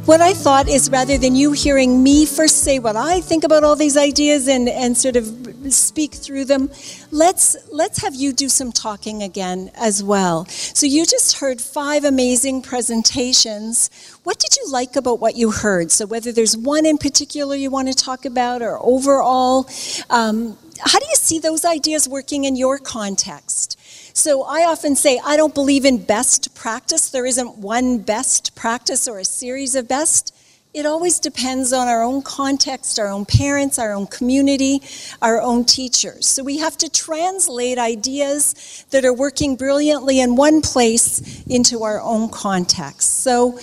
what I thought is, rather than you hearing me first say what I think about all these ideas and sort of speak through them, let's have you do some talking again as well. So you just heard 5 amazing presentations. What did you like about what you heard? So whether there's one in particular you want to talk about or overall, how do you see those ideas working in your context? So I often say, I don't believe in best practice. There isn't one best practice or a series of best. It always depends on our own context, our own parents, our own community, our own teachers. So we have to translate ideas that are working brilliantly in one place into our own context. So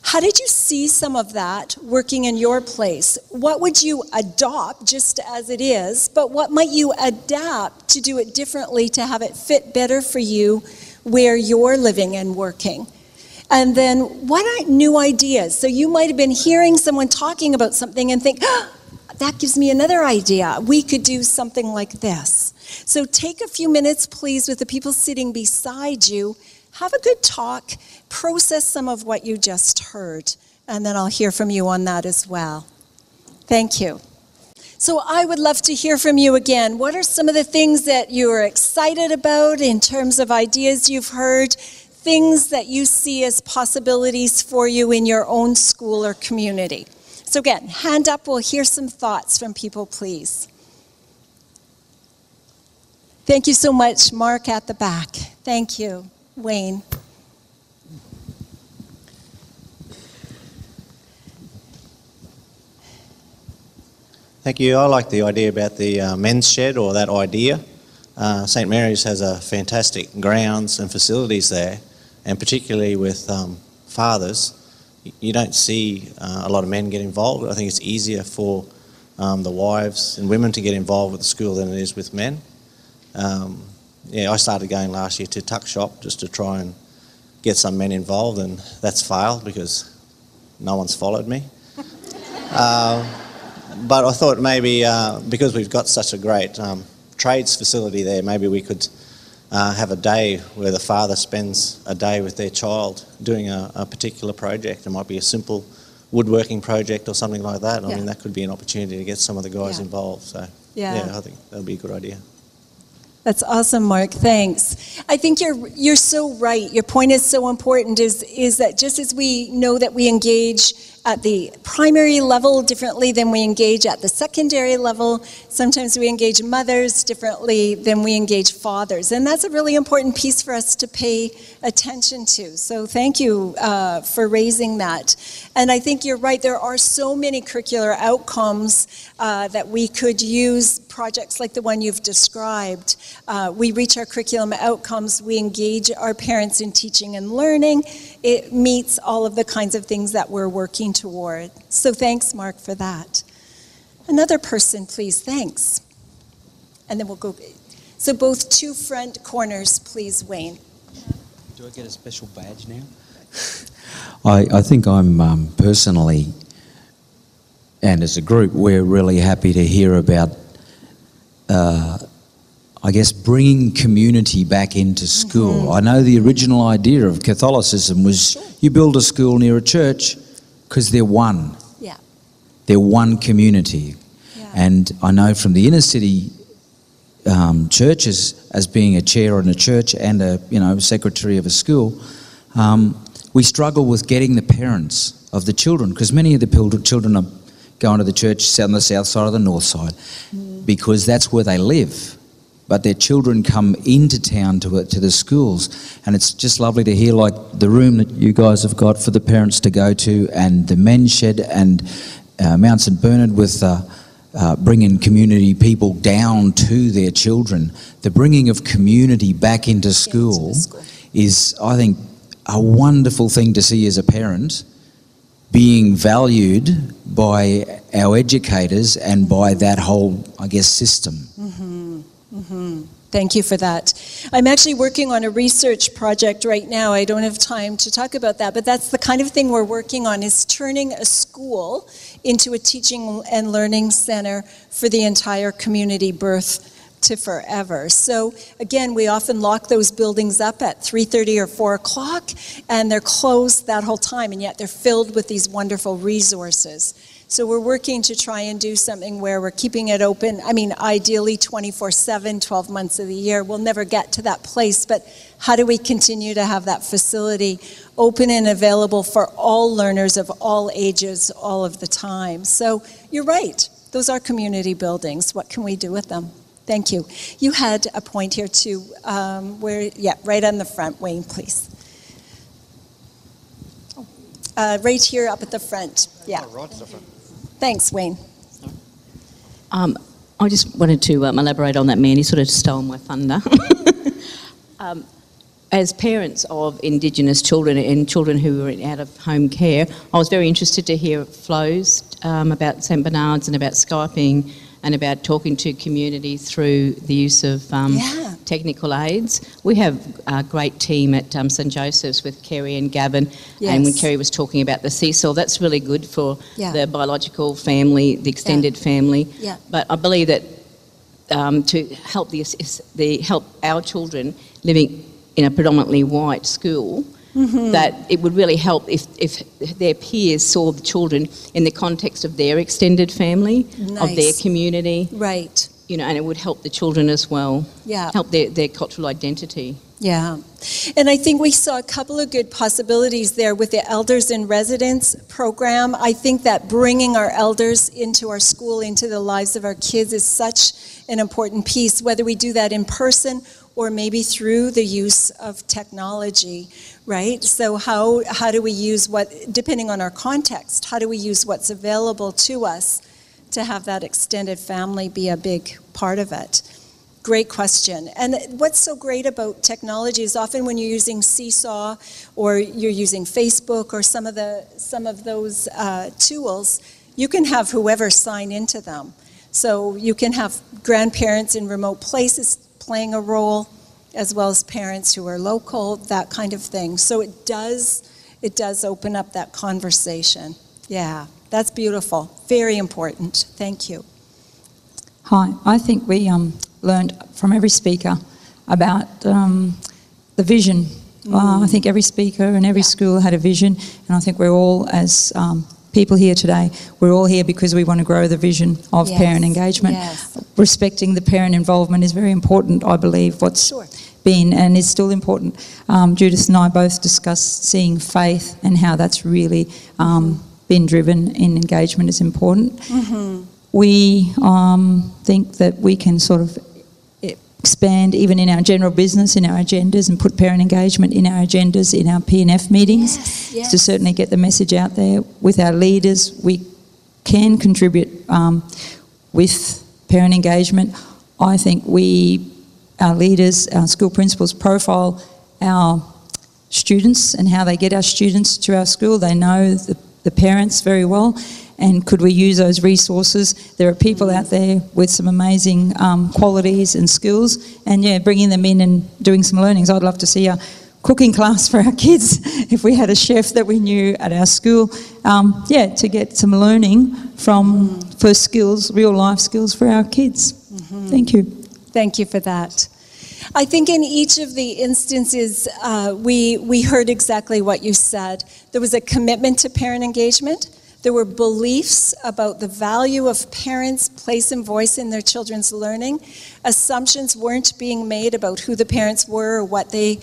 how did you see some of that working in your place? What would you adopt just as it is, but what might you adapt to do it differently to have it fit better for you where you're living and working? And then what are new ideas? So you might have been hearing someone talking about something and think, oh, that gives me another idea. We could do something like this. So take a few minutes, please, with the people sitting beside you. Have a good talk, process some of what you just heard, and then I'll hear from you on that as well. Thank you. So I would love to hear from you again. What are some of the things that you are excited about in terms of ideas you've heard, things that you see as possibilities for you in your own school or community? So again, hand up, we'll hear some thoughts from people, please. Thank you so much, Mark at the back. Thank you. Wayne. Thank you. I like the idea about the men's shed, or that idea. St Mary's has a fantastic grounds and facilities there, and particularly with fathers, you don't see a lot of men get involved. I think it's easier for the wives and women to get involved with the school than it is with men. I started going last year to Tuck Shop just to try and get some men involved, and that's failed because no one's followed me. But I thought maybe because we've got such a great trades facility there, maybe we could have a day where the father spends a day with their child doing a particular project. It might be a simple woodworking project or something like that. I mean, that could be an opportunity to get some of the guys involved. So I think that would be a good idea. That's awesome, Mark. Thanks. I think you're so right. Your point is so important, is that just as we know that we engage at the primary level differently than we engage at the secondary level, sometimes we engage mothers differently than we engage fathers. And that's a really important piece for us to pay attention to. So thank you for raising that. And I think you're right. There are so many curricular outcomes that we could use, projects like the one you've described. We reach our curriculum outcomes. We engage our parents in teaching and learning. It meets all of the kinds of things that we're working toward. So thanks, Mark, for that. Another person, please. Thanks. And then we'll go. So both two front corners, please, Wayne. Do I get a special badge now? I think I'm personally, and as a group, we're really happy to hear about I guess bringing community back into school. Mm-hmm. I know the original idea of Catholicism was you build a school near a church because they're one. Yeah. They're one community. Yeah. And I know from the inner city churches, as being a chair in a church and a secretary of a school, we struggle with getting the parents of the children, because many of the children are going to the church on the south side or the north side because that's where they live. But their children come into town to the schools, and it's just lovely to hear, like the room that you guys have got for the parents to go to, and the men's shed, and Mount St Bernard with bringing community people down to their children. The bringing of community back into school is, I think, a wonderful thing to see as a parent, being valued by our educators and by that whole, I guess, system. Mm-hmm. Mm-hmm. Thank you for that. I'm actually working on a research project right now. I don't have time to talk about that, but that's the kind of thing we're working on, is turning a school into a teaching and learning center for the entire community birth to forever. So again, we often lock those buildings up at 3:30 or 4 o'clock, and they're closed that whole time, and yet they're filled with these wonderful resources. So we're working to try and do something where we're keeping it open. I mean, ideally 24/7, 12 months of the year. We'll never get to that place, but how do we continue to have that facility open and available for all learners of all ages all of the time? So you're right. Those are community buildings. What can we do with them? Thank you. You had a point here too, right on the front. Wayne, please. Right here up at the front. Yeah. Oh, right at the front. Thanks, Wayne. I just wanted to elaborate on that. Mandy sort of stole my thunder. As parents of Indigenous children and children who were in out-of-home care, I was very interested to hear flows about St Bernard's and about Skyping and about talking to community through the use of technical aids. We have a great team at St Joseph's with Kerry and Gavin, and when Kerry was talking about the seesaw, that's really good for the biological family, the extended family. Yeah. But I believe that to help help our children living in a predominantly white school, that it would really help if their peers saw the children in the context of their extended family, of their community. Right. You know, and it would help the children as well. Yeah. Help their cultural identity. Yeah. And I think we saw a couple of good possibilities there with the Elders in Residence program. I think that bringing our elders into our school, into the lives of our kids is such an important piece, whether we do that in person or maybe through the use of technology, right? So how do we use depending on our context, how do we use what's available to us to have that extended family be a big part of it? Great question. And what's so great about technology is often when you're using Seesaw or you're using Facebook or some of those tools, you can have whoever sign into them. So you can have grandparents in remote places playing a role, as well as parents who are local, that kind of thing. So it does open up that conversation. Yeah, that's beautiful. Very important. Thank you. Hi, I think we learned from every speaker about the vision. I think every speaker and every school had a vision, and I think we're all, as people here today, we're all here because we want to grow the vision of parent engagement. Yes. Respecting the parent involvement is very important, I believe, what's been and is still important. Judith and I both discussed seeing faith and how that's really been driven in engagement is important. We think that we can sort of expand even in our general business, in our agendas, and put parent engagement in our agendas, in our P&F meetings, to certainly get the message out there. With our leaders, we can contribute with parent engagement. I think our leaders, our school principals profile our students and how they get our students to our school. They know the parents very well. And could we use those resources? There are people out there with some amazing qualities and skills, and bringing them in and doing some learnings. I'd love to see a cooking class for our kids if we had a chef that we knew at our school. To get some learning for skills, real life skills for our kids. Thank you. Thank you for that. I think in each of the instances, we heard exactly what you said. There was a commitment to parent engagement. There were beliefs about the value of parents' place and voice in their children's learning. Assumptions weren't being made about who the parents were or what they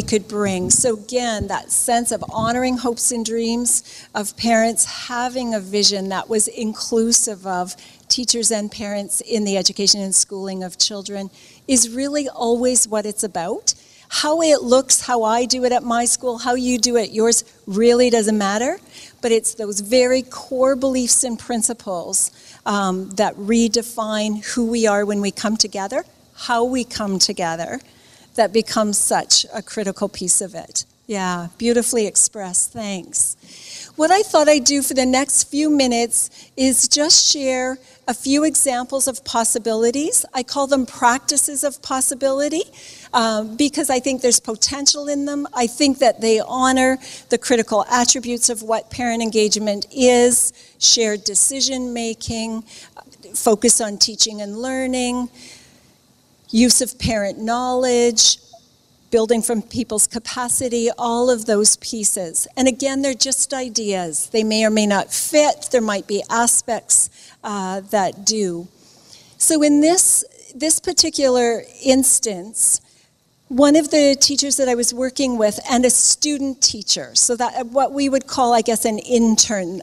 could bring. So again, that sense of honoring hopes and dreams of parents, having a vision that was inclusive of teachers and parents in the education and schooling of children is really always what it's about. How it looks, how I do it at my school, how you do it at yours really doesn't matter. But it's those very core beliefs and principles that redefine who we are when we come together, how we come together, that becomes such a critical piece of it. Yeah, beautifully expressed. Thanks. What I thought I'd do for the next few minutes is just share a few examples of possibilities. I call them practices of possibility because I think there's potential in them. I think that they honor the critical attributes of what parent engagement is, shared decision making, focus on teaching and learning, use of parent knowledge, building from people's capacity, all of those pieces. And again, they're just ideas. They may or may not fit. There might be aspects that do. So in this particular instance, one of the teachers that I was working with and a student teacher, so that what we would call, I guess, an intern,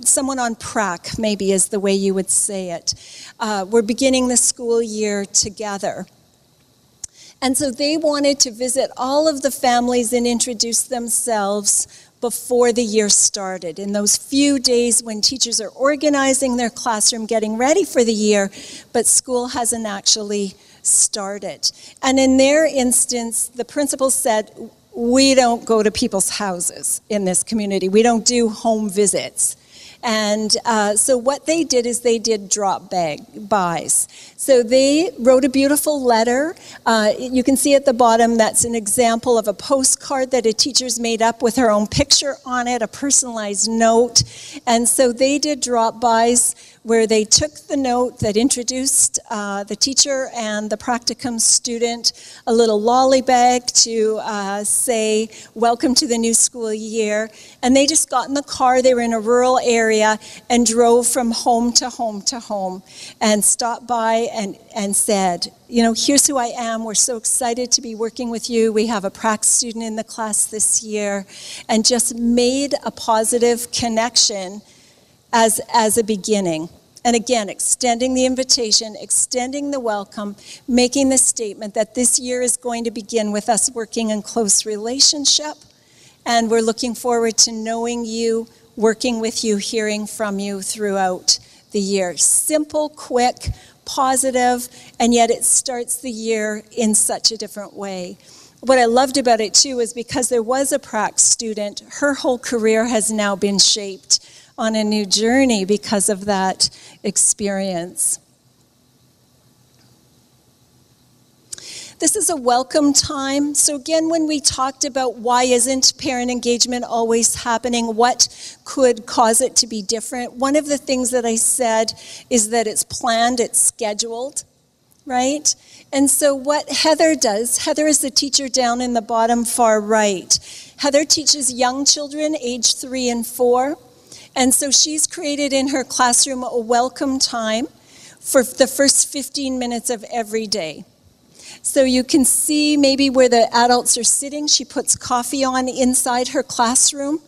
someone on prac maybe is the way you would say it. We're beginning the school year together. And so they wanted to visit all of the families and introduce themselves before the year started. In those few days when teachers are organizing their classroom, getting ready for the year, but school hasn't actually started. And in their instance, the principal said, we don't go to people's houses in this community. We don't do home visits. And so what they did is they did drop-bys. So they wrote a beautiful letter. You can see at the bottom that's an example of a postcard that a teacher's made up with her own picture on it, a personalized note. And so they did drop-bys where they took the note that introduced the teacher and the practicum student, a little lolly bag to say, welcome to the new school year. And they just got in the car, they were in a rural area, and drove from home to home to home and stopped by and said, you know, here's who I am. We're so excited to be working with you. We have a prac student in the class this year, and just made a positive connection as a beginning. And again, extending the invitation, extending the welcome, making the statement that this year is going to begin with us working in close relationship. And we're looking forward to knowing you, working with you, hearing from you throughout the year. Simple, quick, positive, and yet it starts the year in such a different way. What I loved about it too is because there was a prac student, her whole career has now been shaped on a new journey because of that experience. This is a welcome time. So again, when we talked about why isn't parent engagement always happening, what could cause it to be different, one of the things that I said is that it's planned, it's scheduled, right? And so what Heather does, Heather is the teacher down in the bottom far right. Heather teaches young children, age 3 and 4. And so she's created in her classroom a welcome time for the first 15 minutes of every day. So you can see maybe where the adults are sitting. She puts coffee on inside her classroom.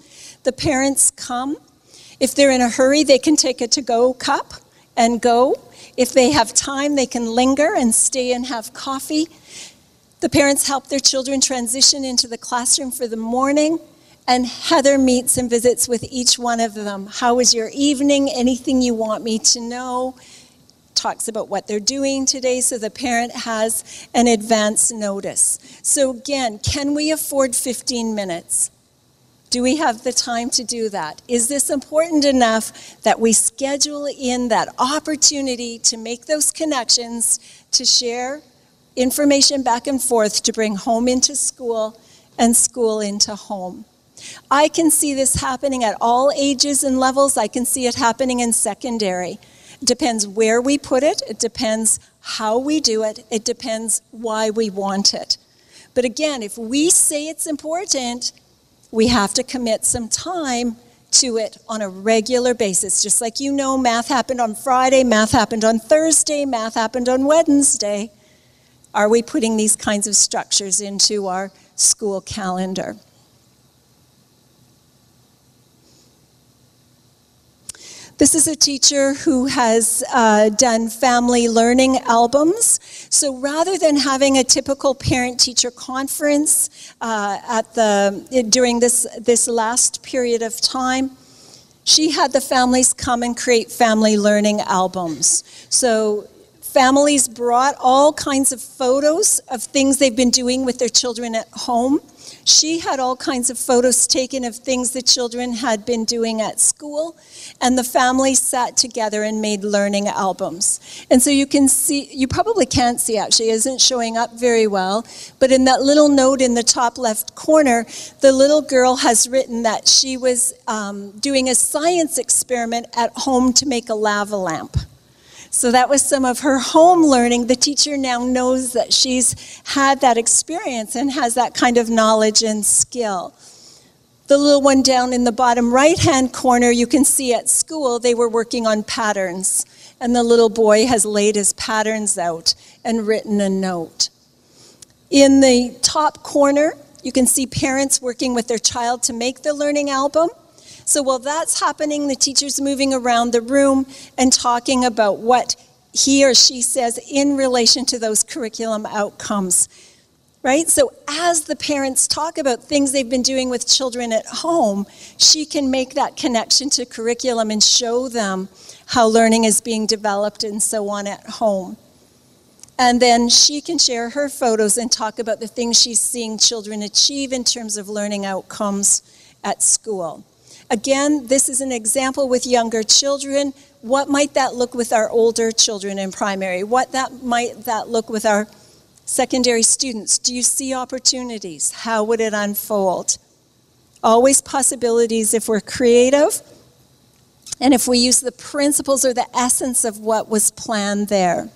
The parents come. If they're in a hurry, they can take a to-go cup and go. If they have time, they can linger and stay and have coffee. The parents help their children transition into the classroom for the morning. And Heather meets and visits with each one of them. How was your evening? Anything you want me to know? Talks about what they're doing today so the parent has an advance notice. So again, can we afford 15 minutes? Do we have the time to do that? Is this important enough that we schedule in that opportunity to make those connections, to share information back and forth, to bring home into school and school into home? I can see this happening at all ages and levels. I can see it happening in secondary. It depends where we put it. It depends how we do it. It depends why we want it. But again, if we say it's important, we have to commit some time to it on a regular basis. Just like you know, math happened on Friday, math happened on Thursday, math happened on Wednesday. Are we putting these kinds of structures into our school calendar? This is a teacher who has done family learning albums. So rather than having a typical parent-teacher conference during this last period of time, she had the families come and create family learning albums. So families brought all kinds of photos of things they've been doing with their children at home. She had all kinds of photos taken of things the children had been doing at school, and the families sat together and made learning albums. And so you can see, you probably can't see actually, it isn't showing up very well, but in that little note in the top left corner, the little girl has written that she was doing a science experiment at home to make a lava lamp. So that was some of her home learning. The teacher now knows that she's had that experience and has that kind of knowledge and skill. The little one down in the bottom right-hand corner, you can see at school they were working on patterns. And the little boy has laid his patterns out and written a note. In the top corner, you can see parents working with their child to make the learning album. So while that's happening, the teacher's moving around the room and talking about what he or she says in relation to those curriculum outcomes. Right? So as the parents talk about things they've been doing with children at home, she can make that connection to curriculum and show them how learning is being developed and so on at home. And then she can share her photos and talk about the things she's seeing children achieve in terms of learning outcomes at school. Again, this is an example with younger children. What might that look with our older children in primary? What might that look with our secondary students? Do you see opportunities? How would it unfold? Always possibilities if we're creative and if we use the principles or the essence of what was planned there.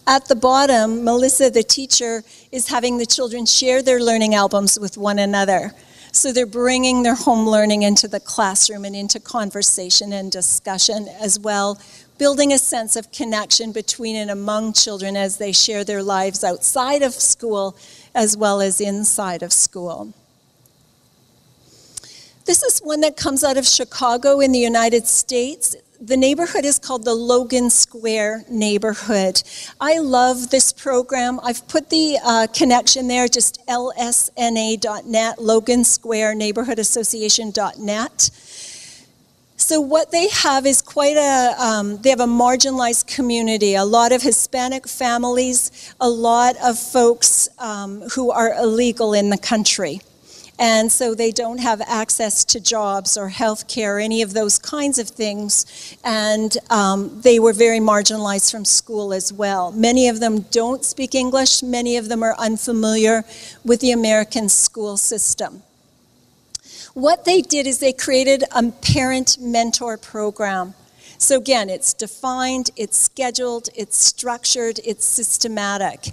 At the bottom, Melissa, the teacher, is having the children share their learning albums with one another. So they're bringing their home learning into the classroom and into conversation and discussion as well, building a sense of connection between and among children as they share their lives outside of school as well as inside of school. This is one that comes out of Chicago in the United States. The neighborhood is called the Logan Square neighborhood. I love this program. I've put the connection there, just lsna.net, Logan Square Neighborhood Association.net. So what they have is quite they have a marginalized community, a lot of Hispanic families, a lot of folks who are illegal in the country. And so they don't have access to jobs or health care, any of those kinds of things. And they were very marginalized from school as well. Many of them don't speak English. Many of them are unfamiliar with the American school system. What they did is they created a parent mentor program. So again, it's defined, it's scheduled, it's structured, it's systematic.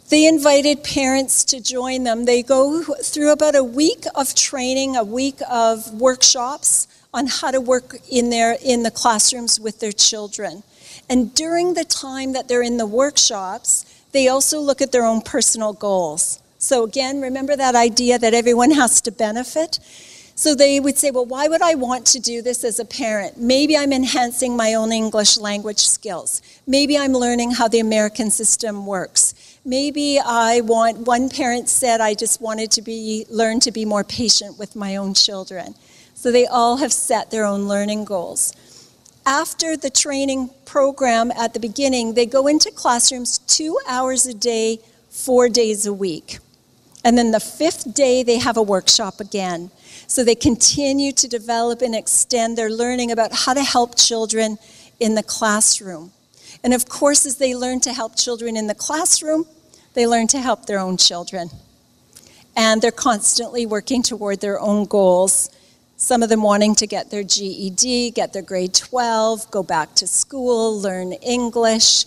They invited parents to join them. They go through about a week of training, a week of workshops on how to work in the classrooms with their children. And during the time that they're in the workshops, they also look at their own personal goals. So again, remember that idea that everyone has to benefit? So they would say, well, why would I want to do this as a parent? Maybe I'm enhancing my own English language skills. Maybe I'm learning how the American system works. Maybe one parent said, I just wanted to learn to be more patient with my own children. So they all have set their own learning goals. After the training program at the beginning, they go into classrooms 2 hours a day, 4 days a week. And then the 5th day, they have a workshop again. So they continue to develop and extend their learning about how to help children in the classroom. And of course, as they learn to help children in the classroom, they learn to help their own children. And they're constantly working toward their own goals. Some of them wanting to get their GED, get their grade 12, go back to school, learn English,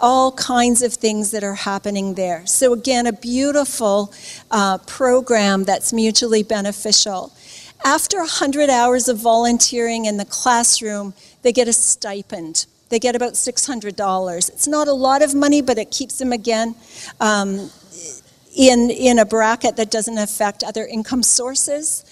all kinds of things that are happening there. So again, a beautiful program that's mutually beneficial. After 100 hours of volunteering in the classroom, they get a stipend. They get about $600. It's not a lot of money, but it keeps them, again, in a bracket that doesn't affect other income sources.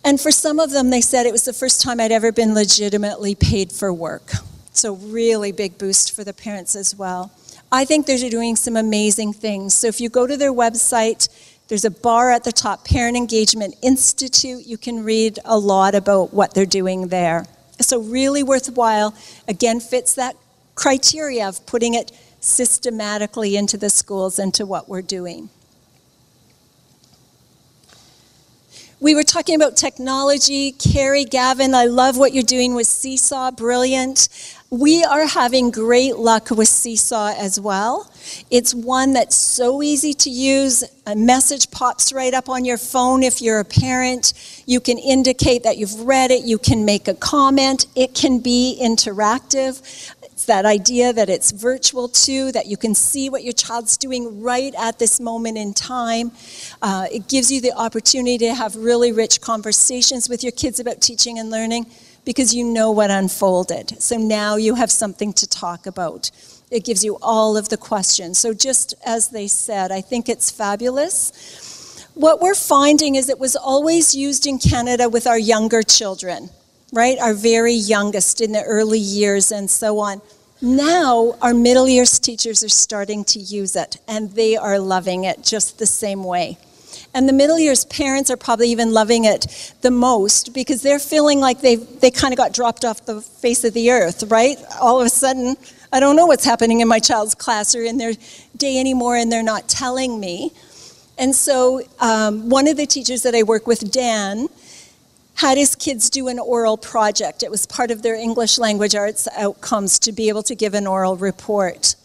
And for some of them, they said it was the first time I'd ever been legitimately paid for work. So really big boost for the parents as well. I think they're doing some amazing things. So if you go to their website, there's a bar at the top, Parent Engagement Institute. You can read a lot about what they're doing there. So really worthwhile, again, fits that criteria of putting it systematically into the schools and to what we're doing. We were talking about technology. Carrie, Gavin, I love what you're doing with Seesaw, brilliant. We are having great luck with Seesaw as well. It's one that's so easy to use. A message pops right up on your phone if you're a parent. You can indicate that you've read it. You can make a comment. It can be interactive. that idea that it's virtual too, that you can see what your child's doing right at this moment in time. It gives you the opportunity to have really rich conversations with your kids about teaching and learning because you know what unfolded. So now you have something to talk about. It gives you all of the questions. So just as they said, I think it's fabulous. What we're finding is it was always used in Canada with our younger children, right? Our very youngest in the early years and so on. Now our middle years teachers are starting to use it and they are loving it just the same way. And the middle years parents are probably even loving it the most because they're feeling like they kind of got dropped off the face of the earth, right? All of a sudden, I don't know what's happening in my child's class or in their day anymore and they're not telling me. And so one of the teachers that I work with, Dan, had his kids do an oral project. It was part of their English language arts outcomes to be able to give an oral report.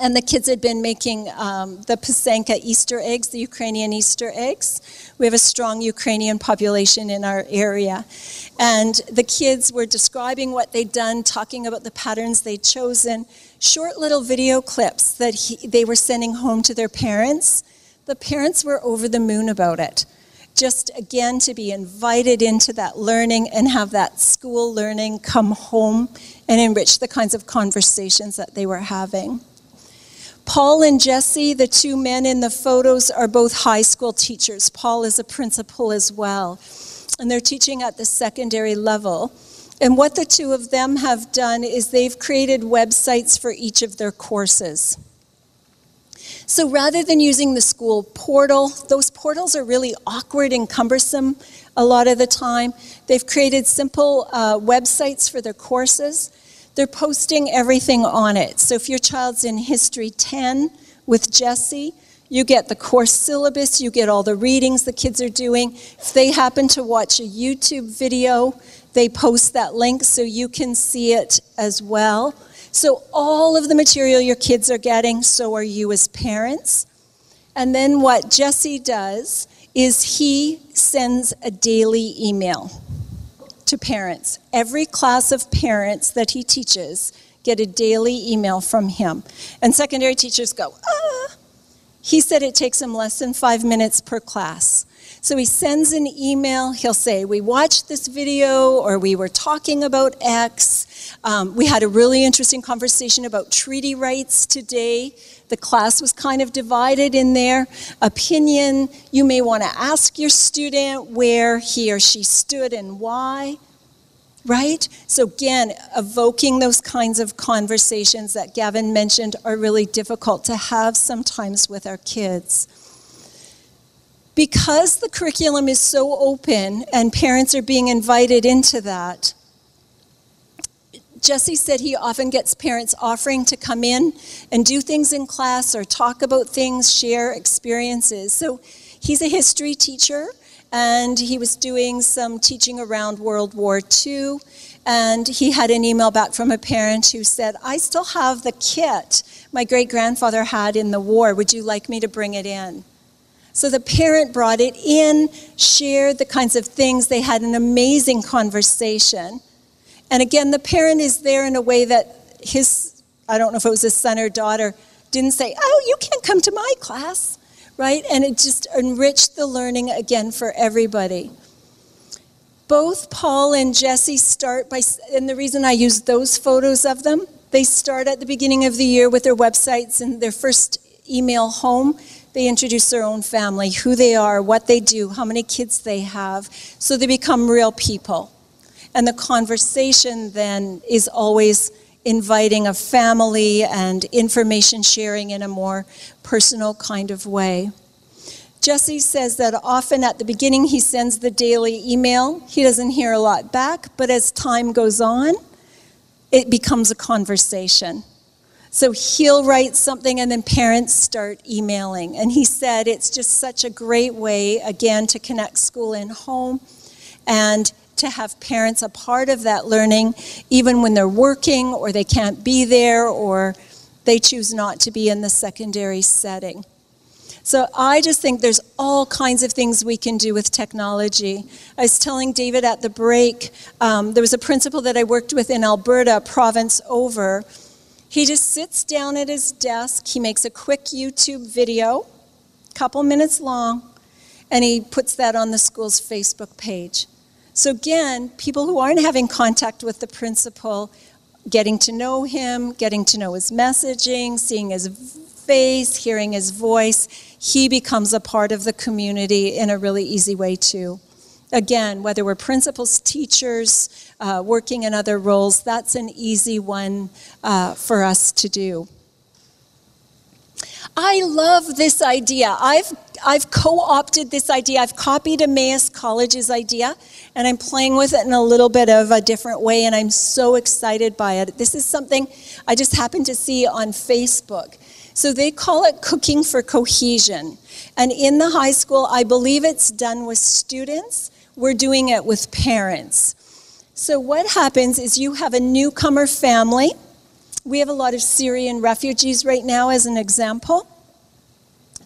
And the kids had been making the Pysanka Easter eggs, the Ukrainian Easter eggs. We have a strong Ukrainian population in our area. And the kids were describing what they'd done, talking about the patterns they'd chosen, short little video clips that they were sending home to their parents. The parents were over the moon about it. Just, again, to be invited into that learning and have that school learning come home and enrich the kinds of conversations that they were having. Paul and Jesse, the two men in the photos, are both high school teachers. Paul is a principal as well. And they're teaching at the secondary level. And what the two of them have done is they've created websites for each of their courses. So rather than using the school portal, those portals are really awkward and cumbersome a lot of the time. They've created simple websites for their courses. They're posting everything on it. So if your child's in History 10 with Jesse, you get the course syllabus, you get all the readings the kids are doing. If they happen to watch a YouTube video, they post that link so you can see it as well. So all of the material your kids are getting, so are you as parents. And then what Jesse does is he sends a daily email to parents. Every class of parents that he teaches get a daily email from him. And secondary teachers go, He said it takes him less than 5 minutes per class. So he sends an email. He'll say, we watched this video, or we were talking about X. We had a really interesting conversation about treaty rights today. The class was kind of divided in their opinion. You may want to ask your student where he or she stood and why, right? So again, evoking those kinds of conversations that Gavin mentioned are really difficult to have sometimes with our kids. Because the curriculum is so open and parents are being invited into that, Jesse said he often gets parents offering to come in and do things in class or talk about things, share experiences. So he's a history teacher, and he was doing some teaching around World War II, and he had an email back from a parent who said, I still have the kit my great-grandfather had in the war. Would you like me to bring it in? So the parent brought it in, shared the kinds of things. They had an amazing conversation. And again, the parent is there in a way that I don't know if it was his son or daughter, didn't say, oh, you can't come to my class, right? And it just enriched the learning again for everybody. Both Paul and Jesse start by, and the reason I use those photos of them, they start at the beginning of the year with their websites and their first email home. They introduce their own family, who they are, what they do, how many kids they have, so they become real people. And the conversation then is always inviting a family and information sharing in a more personal kind of way. Jesse says that often at the beginning he sends the daily email. He doesn't hear a lot back, but as time goes on, it becomes a conversation. So he'll write something and then parents start emailing. And he said it's just such a great way, again, to connect school and home and to have parents a part of that learning, even when they're working or they can't be there or they choose not to be in the secondary setting. So I just think there's all kinds of things we can do with technology. I was telling David at the break, there was a principal that I worked with in Alberta, a province over. He just sits down at his desk, he makes a quick YouTube video, couple minutes long, and he puts that on the school's Facebook page. So again, people who aren't having contact with the principal, getting to know him, getting to know his messaging, seeing his face, hearing his voice, he becomes a part of the community in a really easy way too. Again, whether we're principals, teachers, working in other roles, that's an easy one for us to do. I love this idea. I've co-opted this idea. I've copied Emmaus College's idea, and I'm playing with it in a little bit of a different way, and I'm so excited by it. This is something I just happened to see on Facebook. So they call it Cooking for Cohesion. And in the high school, I believe it's done with students. We're doing it with parents. So what happens is you have a newcomer family. We have a lot of Syrian refugees right now as an example.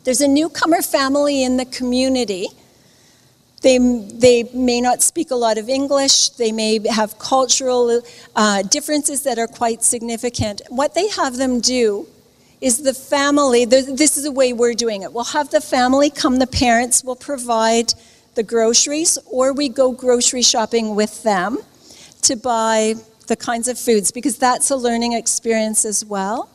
There's a newcomer family in the community. They may not speak a lot of English. They may have cultural differences that are quite significant. What they have them do is the family, this is the way we're doing it. We'll have the family come, the parents will provide the groceries, or we go grocery shopping with them to buy the kinds of foods, because that's a learning experience as well.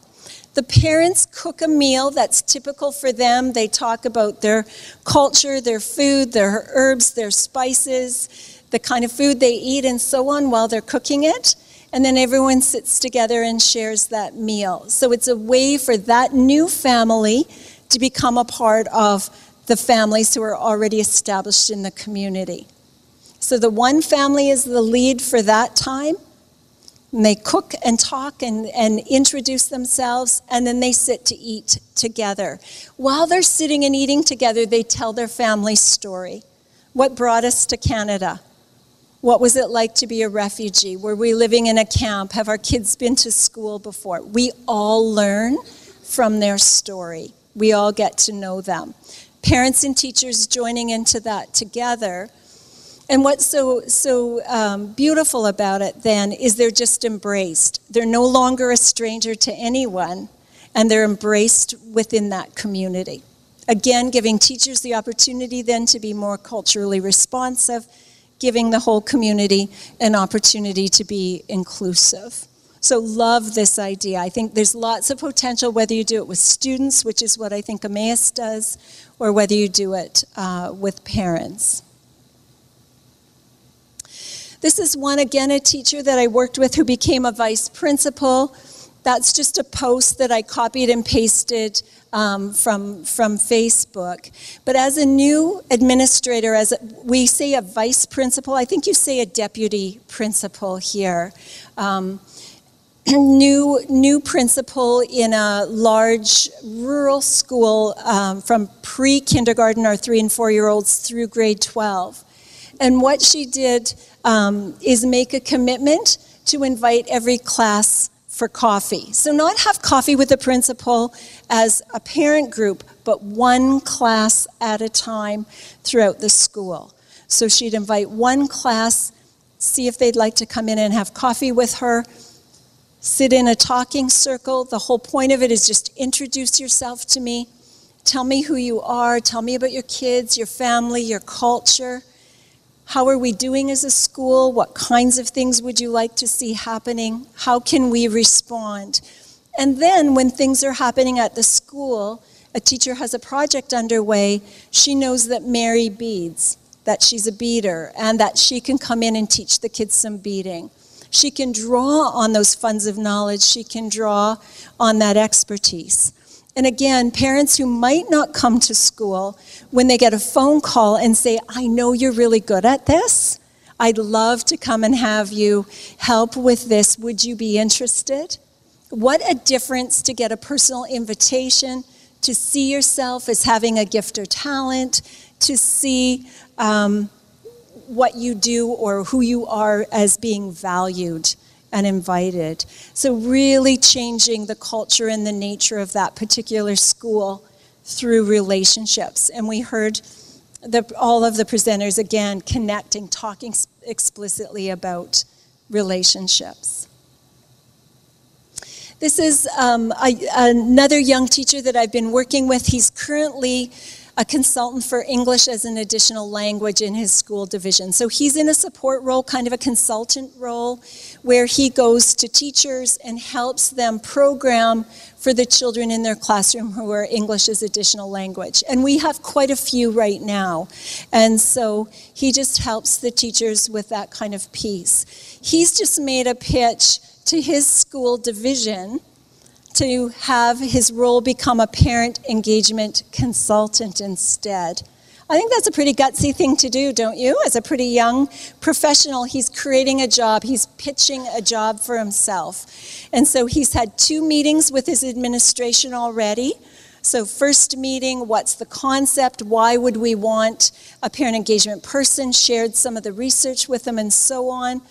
The parents cook a meal that's typical for them. They talk about their culture, their food, their herbs, their spices, the kind of food they eat and so on while they're cooking it. And then everyone sits together and shares that meal. So it's a way for that new family to become a part of the families who are already established in the community. So the one family is the lead for that time. And they cook and talk and introduce themselves, and then they sit to eat together. While they're sitting and eating together, they tell their family story. What brought us to Canada? What was it like to be a refugee? Were we living in a camp? Have our kids been to school before? We all learn from their story. We all get to know them. Parents and teachers joining into that together. And what's so beautiful about it then is they're just embraced. They're no longer a stranger to anyone, and they're embraced within that community. Again, giving teachers the opportunity then to be more culturally responsive, giving the whole community an opportunity to be inclusive. So love this idea. I think there's lots of potential, whether you do it with students, which is what I think Emmaus does, or whether you do it with parents. This is one, again, a teacher that I worked with who became a vice principal. That's just a post that I copied and pasted from Facebook. But as a new administrator, we say a vice principal, I think you say a deputy principal here. New principal in a large rural school from pre-kindergarten, our 3- and 4-year-olds, through grade 12. And what she did is make a commitment to invite every class for coffee. So not have coffee with the principal as a parent group, but one class at a time throughout the school. So she'd invite one class, see if they'd like to come in and have coffee with her, sit in a talking circle. The whole point of it is just introduce yourself to me. Tell me who you are. Tell me about your kids, your family, your culture. How are we doing as a school? What kinds of things would you like to see happening? How can we respond? And then when things are happening at the school, a teacher has a project underway, she knows that Mary beads, that she's a beader, and that she can come in and teach the kids some beading. She can draw on those funds of knowledge. She can draw on that expertise. And again, parents who might not come to school, when they get a phone call and say, I know you're really good at this. I'd love to come and have you help with this. Would you be interested? What a difference to get a personal invitation, to see yourself as having a gift or talent, to see what you do or who you are as being valued and invited. So really changing the culture and the nature of that particular school through relationships. And we heard all of the presenters, again, connecting, talking explicitly about relationships. This is another young teacher that I've been working with. He's currently a consultant for English as an additional language in his school division. So he's in a support role, kind of a consultant role, where he goes to teachers and helps them program for the children in their classroom who are English as additional language. And we have quite a few right now. And so he just helps the teachers with that kind of piece. He's just made a pitch to his school division to have his role become a parent engagement consultant instead. I think that's a pretty gutsy thing to do, don't you? As a pretty young professional, he's creating a job. He's pitching a job for himself. And so he's had 2 meetings with his administration already. So first meeting, what's the concept? Why would we want a parent engagement person? Shared some of the research with them and so on.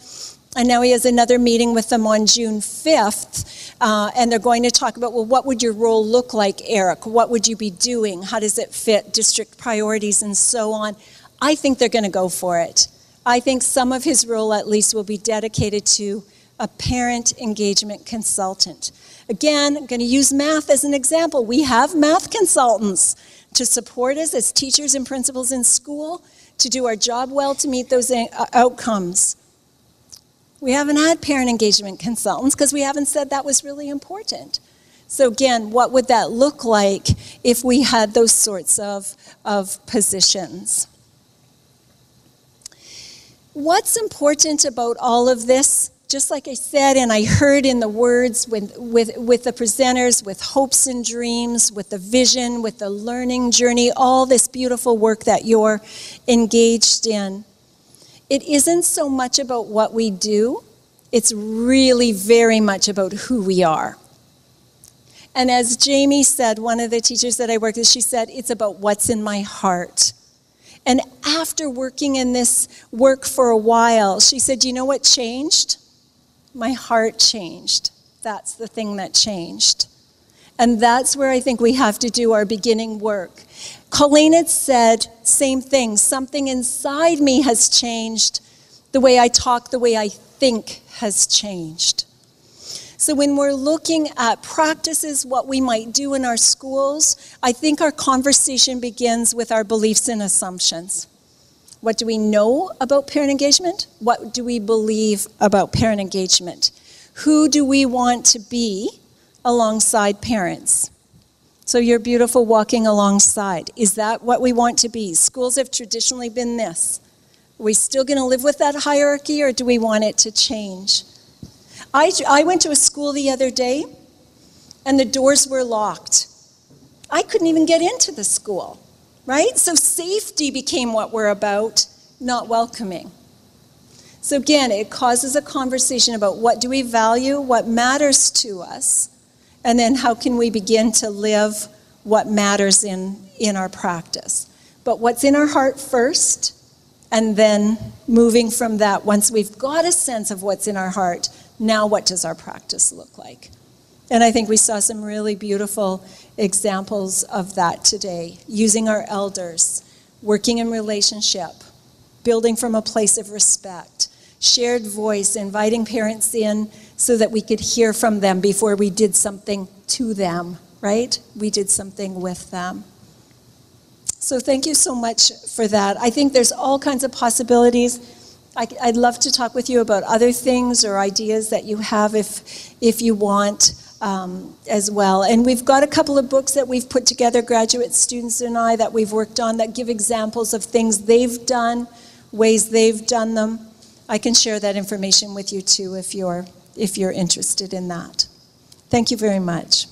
And now he has another meeting with them on June 5th, and they're going to talk about, well, what would your role look like, Eric? What would you be doing? How does it fit district priorities and so on? I think they're going to go for it. I think some of his role, at least, will be dedicated to a parent engagement consultant. Again, I'm going to use math as an example. We have math consultants to support us as teachers and principals in school, to do our job well, to meet those outcomes. We haven't had parent engagement consultants because we haven't said that was really important. So again, what would that look like if we had those sorts of positions? What's important about all of this? Just like I said, and I heard in the words with the presenters, with hopes and dreams, with the vision, with the learning journey, all this beautiful work that you're engaged in. It isn't so much about what we do, it's really very much about who we are. And as Jamie said, one of the teachers that I worked with, she said, it's about what's in my heart. And after working in this work for a while, she said, you know what changed? My heart changed. That's the thing that changed. And that's where I think we have to do our beginning work. Colleen had said, same thing, something inside me has changed. The way I talk, the way I think has changed. So when we're looking at practices, what we might do in our schools, I think our conversation begins with our beliefs and assumptions. What do we know about parent engagement? What do we believe about parent engagement? Who do we want to be alongside parents? So you're beautiful walking alongside. Is that what we want to be? Schools have traditionally been this. Are we still going to live with that hierarchy, or do we want it to change? I went to a school the other day, and the doors were locked. I couldn't even get into the school, right? So safety became what we're about, not welcoming. So again, it causes a conversation about what do we value, what matters to us, and then how can we begin to live what matters in our practice. But what's in our heart first, and then moving from that, once we've got a sense of what's in our heart, now what does our practice look like? And I think we saw some really beautiful examples of that today. Using our elders, working in relationship, building from a place of respect, shared voice, inviting parents in so that we could hear from them before we did something to them, right? We did something with them. So thank you so much for that. I think there's all kinds of possibilities. I'd love to talk with you about other things or ideas that you have if you want as well. And we've got a couple of books that we've put together, graduate students and I, that we've worked on that give examples of things they've done, ways they've done them. I can share that information with you too if you're interested in that. Thank you very much.